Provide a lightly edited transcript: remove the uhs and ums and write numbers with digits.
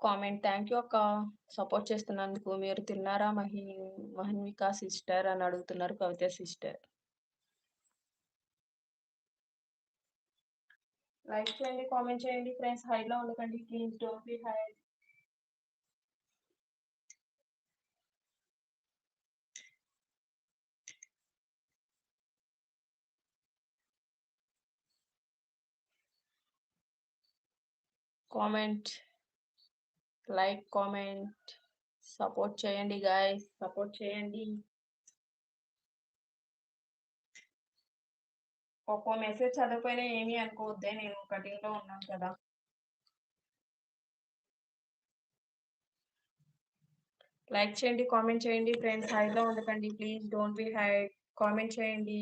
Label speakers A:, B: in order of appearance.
A: Comment. Thank you అక్క. Support చేస్తున్నందుకు. మీరు తిన్నారా మహన్విక సిస్టర్ అని అడుగుతున్నారు కవిత సిస్టర్. లైక్ చేయండి, కామెంట్ చేయండి ఫ్రెండ్స్. హైలో ఉండకండి please. Don't be high. Comment, like, comment, support చేయండి గైస్. సపోర్ట్ చేయండి. ఒక్కో మెసేజ్ చదవకపోయినా ఏమీ అనుకోవద్దే, నేను కటింగ్లో ఉన్నాను కదా. లైక్ చేయండి, కామెంట్ చేయండి ఫ్రెండ్స్. హైలో ఉండకండి please. Don't be high. Comment చేయండి.